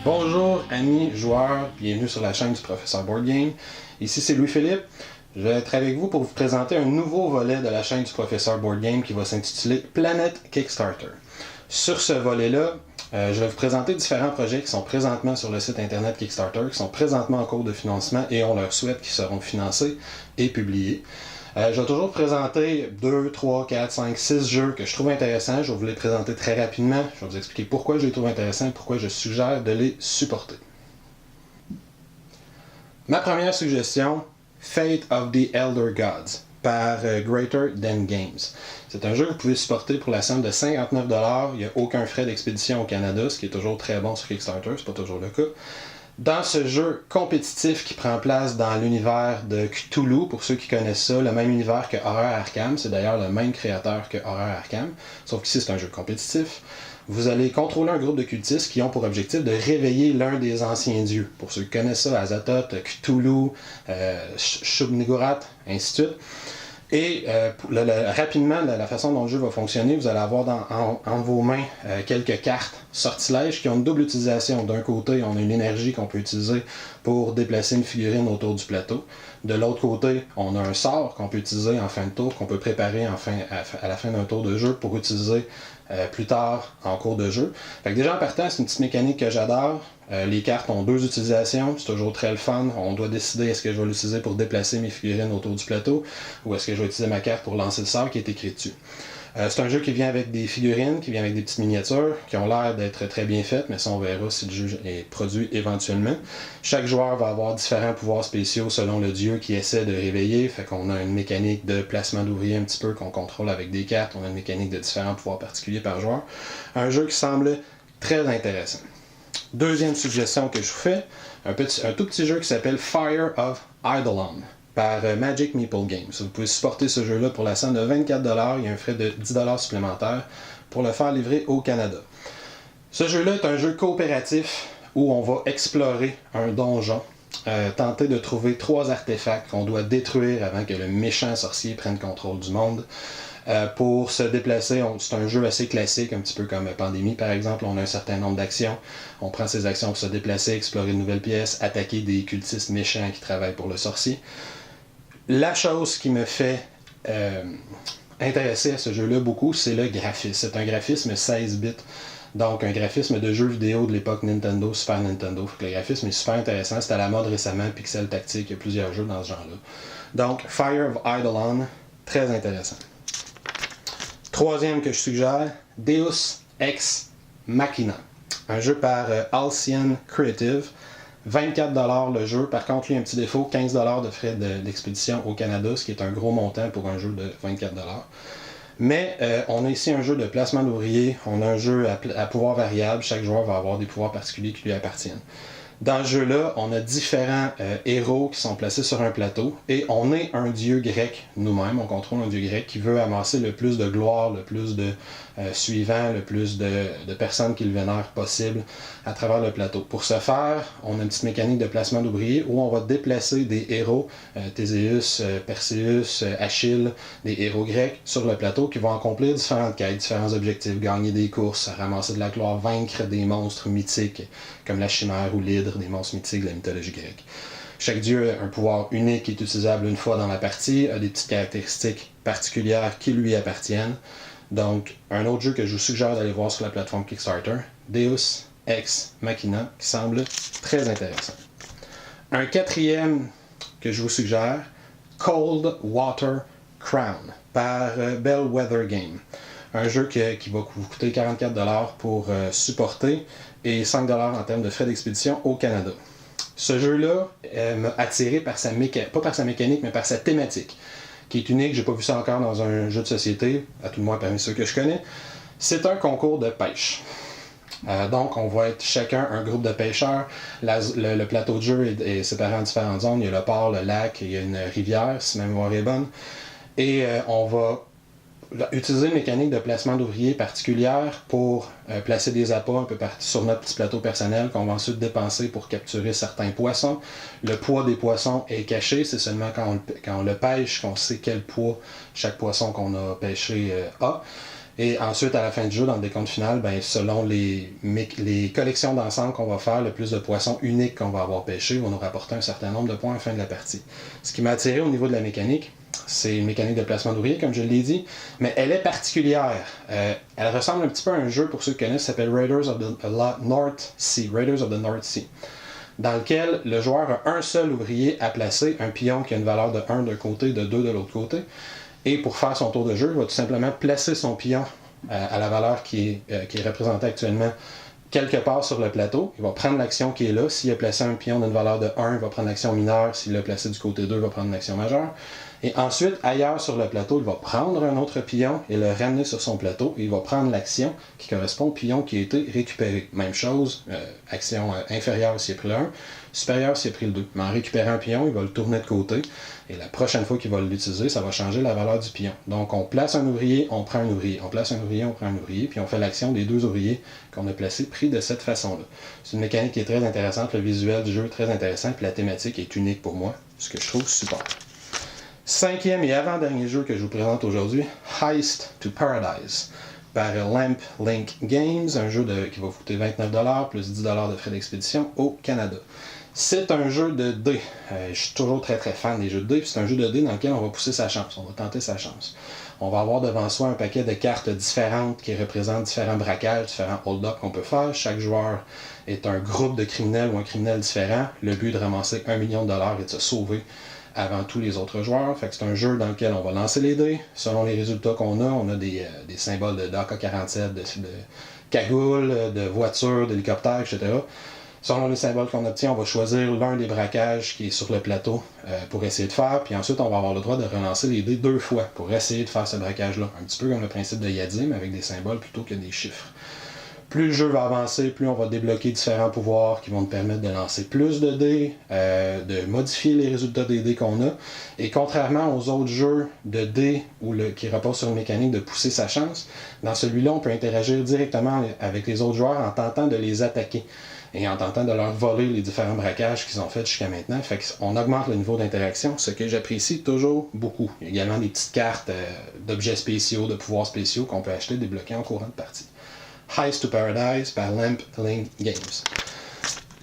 Bonjour amis joueurs, bienvenue sur la chaîne du Professeur Board Game. Ici c'est Louis-Philippe. Je vais être avec vous pour vous présenter un nouveau volet de la chaîne du Professeur Board Game qui va s'intituler Planet Kickstarter. Sur ce volet-là, je vais vous présenter différents projets qui sont présentement sur le site internet Kickstarter, qui sont présentement en cours de financement et on leur souhaite qu'ils seront financés et publiés. Je vais toujours présenter 2, 3, 4, 5, 6 jeux que je trouve intéressants. Je vais vous les présenter très rapidement. Je vais vous expliquer pourquoi je les trouve intéressants et pourquoi je suggère de les supporter. Ma première suggestion, Fate of the Elder Gods par Greater Than Games. C'est un jeu que vous pouvez supporter pour la somme de 59$. Il n'y a aucun frais d'expédition au Canada, ce qui est toujours très bon sur Kickstarter, c'est pas toujours le cas. Dans ce jeu compétitif qui prend place dans l'univers de Cthulhu, pour ceux qui connaissent ça, le même univers que Horror Arkham, c'est d'ailleurs le même créateur que Horror Arkham, sauf qu'ici c'est un jeu compétitif. Vous allez contrôler un groupe de cultistes qui ont pour objectif de réveiller l'un des anciens dieux. Pour ceux qui connaissent ça, Azathoth, Cthulhu, Shub-Niggurath, ainsi de suite. Et rapidement, la façon dont le jeu va fonctionner, vous allez avoir en vos mains quelques cartes sortilèges qui ont une double utilisation. D'un côté, on a une énergie qu'on peut utiliser pour déplacer une figurine autour du plateau. De l'autre côté, on a un sort qu'on peut utiliser en fin de tour, qu'on peut préparer à la fin d'un tour de jeu pour utiliser plus tard en cours de jeu. Fait que déjà en partant, c'est une petite mécanique que j'adore. Les cartes ont deux utilisations, c'est toujours très le fun. On doit décider est-ce que je vais l'utiliser pour déplacer mes figurines autour du plateau ou est-ce que je vais utiliser ma carte pour lancer le sort qui est écrit dessus. C'est un jeu qui vient avec des figurines, qui vient avec des petites miniatures, qui ont l'air d'être très bien faites, mais ça on verra si le jeu est produit éventuellement. Chaque joueur va avoir différents pouvoirs spéciaux selon le dieu qui essaie de réveiller, fait qu'on a une mécanique de placement d'ouvriers un petit peu qu'on contrôle avec des cartes, on a une mécanique de différents pouvoirs particuliers par joueur. Un jeu qui semble très intéressant. Deuxième suggestion que je vous fais, un tout petit jeu qui s'appelle Fire of Eidolon par Magic Meeple Games. Vous pouvez supporter ce jeu-là pour la somme de 24$, il y a un frais de 10$ supplémentaire pour le faire livrer au Canada. Ce jeu-là est un jeu coopératif où on va explorer un donjon, tenter de trouver 3 artefacts qu'on doit détruire avant que le méchant sorcier prenne contrôle du monde. Pour se déplacer, c'est un jeu assez classique, un petit peu comme Pandémie par exemple, on a un certain nombre d'actions, on prend ces actions pour se déplacer, explorer de nouvelles pièces, attaquer des cultistes méchants qui travaillent pour le sorcier. La chose qui me fait intéresser à ce jeu-là beaucoup, c'est le graphisme. C'est un graphisme 16 bits, donc un graphisme de jeu vidéo de l'époque Nintendo, Super Nintendo. Le graphisme est super intéressant, c'est à la mode récemment, Pixel Tactique, il y a plusieurs jeux dans ce genre-là. Donc Fire of Eidolon, très intéressant. Troisième que je suggère, Deus Ex Machina, un jeu par Halcyon Creative, 24$ le jeu, par contre, il y a un petit défaut, 15$ de frais d'expédition au Canada, ce qui est un gros montant pour un jeu de 24$. Mais on a ici un jeu de placement d'ouvriers, on a un jeu à pouvoir variable, chaque joueur va avoir des pouvoirs particuliers qui lui appartiennent. Dans ce jeu-là, on a différents héros qui sont placés sur un plateau et on est un dieu grec nous-mêmes, on contrôle un dieu grec qui veut amasser le plus de gloire, le plus de suivants, le plus de personnes qui le vénèrent possible à travers le plateau. Pour ce faire, on a une petite mécanique de placement d'ouvriers où on va déplacer des héros, Théséus, Perséus, Achille, des héros grecs sur le plateau qui vont accomplir différentes quêtes, différents objectifs, gagner des courses, ramasser de la gloire, vaincre des monstres mythiques comme la chimère ou l'hydre, des monstres mythiques de la mythologie grecque. Chaque dieu a un pouvoir unique qui est utilisable une fois dans la partie, a des petites caractéristiques particulières qui lui appartiennent. Donc, un autre jeu que je vous suggère d'aller voir sur la plateforme Kickstarter, Deus Ex Machina, qui semble très intéressant. Un quatrième que je vous suggère, Cold Water Crown par Bellwether Game. Un jeu qui va vous coûter 44$ pour supporter et 5$ en termes de frais d'expédition au Canada. Ce jeu-là m'a attiré par pas par sa mécanique, mais par sa thématique, qui est unique. J'ai pas vu ça encore dans un jeu de société, à tout le moins parmi ceux que je connais. C'est un concours de pêche. Donc, on va être chacun un groupe de pêcheurs. Le plateau de jeu est séparé en différentes zones. Il y a le port, le lac, il y a une rivière, si ma mémoire est bonne. Et on va utiliser une mécanique de placement d'ouvriers particulière pour placer des appâts un peu sur notre petit plateau personnel qu'on va ensuite dépenser pour capturer certains poissons. Le poids des poissons est caché, c'est seulement quand on le pêche qu'on sait quel poids chaque poisson qu'on a pêché a. Et ensuite, à la fin du jeu, dans le décompte final, ben, selon les collections d'ensemble qu'on va faire, le plus de poissons uniques qu'on va avoir pêché va nous rapporter un certain nombre de points à la fin de la partie. Ce qui m'a attiré au niveau de la mécanique, c'est une mécanique de placement d'ouvriers, comme je l'ai dit, mais elle est particulière. Elle ressemble un petit peu à un jeu, pour ceux qui connaissent, qui s'appelle Raiders of the North Sea, dans lequel le joueur a un seul ouvrier à placer, un pion qui a une valeur de 1 d'un côté, de 2 de l'autre côté. Et pour faire son tour de jeu, il va tout simplement placer son pion à la valeur qui est représentée actuellement quelque part sur le plateau. Il va prendre l'action qui est là. S'il a placé un pion d'une valeur de 1, il va prendre l'action mineure. S'il l'a placé du côté 2, il va prendre l'action majeure. Et ensuite, ailleurs sur le plateau, il va prendre un autre pion et le ramener sur son plateau. Et il va prendre l'action qui correspond au pion qui a été récupéré. Même chose, action inférieure s'il a pris le 1, supérieure s'il a pris le 2. Mais en récupérant un pion, il va le tourner de côté. Et la prochaine fois qu'il va l'utiliser, ça va changer la valeur du pion. Donc on place un ouvrier, on prend un ouvrier. On place un ouvrier, on prend un ouvrier. Puis on fait l'action des deux ouvriers qu'on a placés pris de cette façon-là. C'est une mécanique qui est très intéressante. Le visuel du jeu est très intéressant. Puis la thématique est unique pour moi. Ce que je trouve super. Cinquième et avant-dernier jeu que je vous présente aujourd'hui, Heist to Paradise, par Lamp Link Games, un jeu qui va coûter 29$ plus 10$ de frais d'expédition au Canada. C'est un jeu de dés. Je suis toujours très fan des jeux de dés, puis c'est un jeu de dés dans lequel on va pousser sa chance, on va tenter sa chance. On va avoir devant soi un paquet de cartes différentes qui représentent différents braquages, différents hold-up qu'on peut faire. Chaque joueur est un groupe de criminels ou un criminel différent. Le but est de ramasser $1 million et de se sauver avant tous les autres joueurs. Fait que c'est un jeu dans lequel on va lancer les dés. Selon les résultats qu'on a, on a des symboles d'AK-47, de cagoule, de voitures, d'hélicoptères, etc. Selon les symboles qu'on obtient, on va choisir l'un des braquages qui est sur le plateau pour essayer de faire, puis ensuite on va avoir le droit de relancer les dés 2 fois pour essayer de faire ce braquage-là. Un petit peu comme le principe de Yadzi, mais avec des symboles plutôt que des chiffres. Plus le jeu va avancer, plus on va débloquer différents pouvoirs qui vont nous permettre de lancer plus de dés, de modifier les résultats des dés qu'on a. Et contrairement aux autres jeux de dés qui reposent sur une mécanique de pousser sa chance, dans celui-là, on peut interagir directement avec les autres joueurs en tentant de les attaquer et en tentant de leur voler les différents braquages qu'ils ont faits jusqu'à maintenant. Fait qu'on augmente le niveau d'interaction, ce que j'apprécie toujours beaucoup. Il y a également des petites cartes d'objets spéciaux, de pouvoirs spéciaux qu'on peut acheter, débloquer en courant de partie. Heist to Paradise par Lamp Link Games.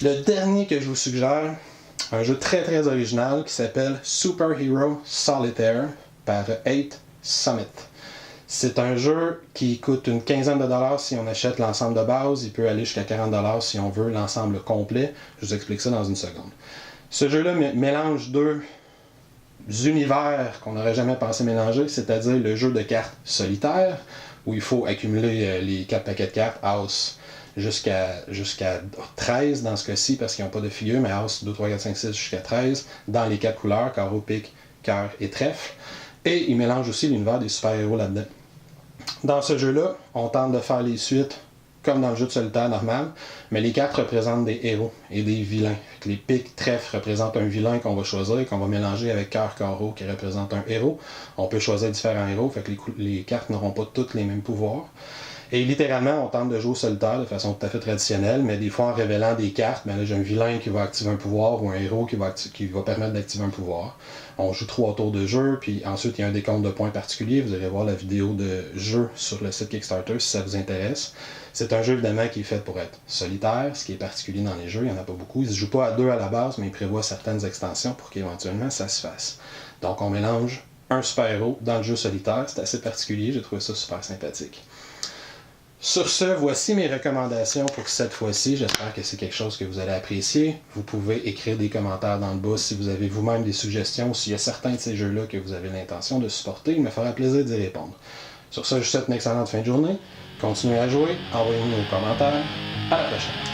Le dernier que je vous suggère, un jeu très original qui s'appelle Super Hero Solitaire par 8 Summit. C'est un jeu qui coûte une quinzaine de dollars si on achète l'ensemble de base. Il peut aller jusqu'à 40$ si on veut l'ensemble complet. Je vous explique ça dans une seconde. Ce jeu-là mélange deux univers qu'on n'aurait jamais pensé mélanger, c'est-à-dire le jeu de cartes solitaire, où il faut accumuler les 4 paquets de cartes, House, jusqu'à 13 dans ce cas-ci, parce qu'ils n'ont pas de figure, mais House 2, 3, 4, 5, 6 jusqu'à 13, dans les 4 couleurs, carreau, pique, cœur et trèfle. Et il mélange aussi l'univers des super-héros là-dedans. Dans ce jeu-là, on tente de faire les suites comme dans le jeu de solitaire normal, mais les cartes représentent des héros et des vilains. Les piques, trèfles représentent un vilain qu'on va choisir et qu'on va mélanger avec cœur, carreau qui représente un héros. On peut choisir différents héros, fait que les cartes n'auront pas toutes les mêmes pouvoirs. Et littéralement, on tente de jouer au solitaire de façon tout à fait traditionnelle, mais des fois en révélant des cartes, ben là j'ai un vilain qui va activer un pouvoir ou un héros qui va permettre d'activer un pouvoir. On joue 3 tours de jeu, puis ensuite il y a un décompte de points particulier. Vous irez voir la vidéo de jeu sur le site Kickstarter si ça vous intéresse. C'est un jeu évidemment qui est fait pour être solitaire, ce qui est particulier dans les jeux, il n'y en a pas beaucoup. Il ne se joue pas à 2 à la base, mais il prévoit certaines extensions pour qu'éventuellement ça se fasse. Donc on mélange un super-héros dans le jeu solitaire, c'est assez particulier, j'ai trouvé ça super sympathique. Sur ce, voici mes recommandations pour cette fois-ci. J'espère que c'est quelque chose que vous allez apprécier. Vous pouvez écrire des commentaires dans le bas si vous avez vous-même des suggestions ou s'il y a certains de ces jeux-là que vous avez l'intention de supporter. Il me fera plaisir d'y répondre. Sur ce, je vous souhaite une excellente fin de journée. Continuez à jouer, envoyez-nous vos commentaires. À la prochaine.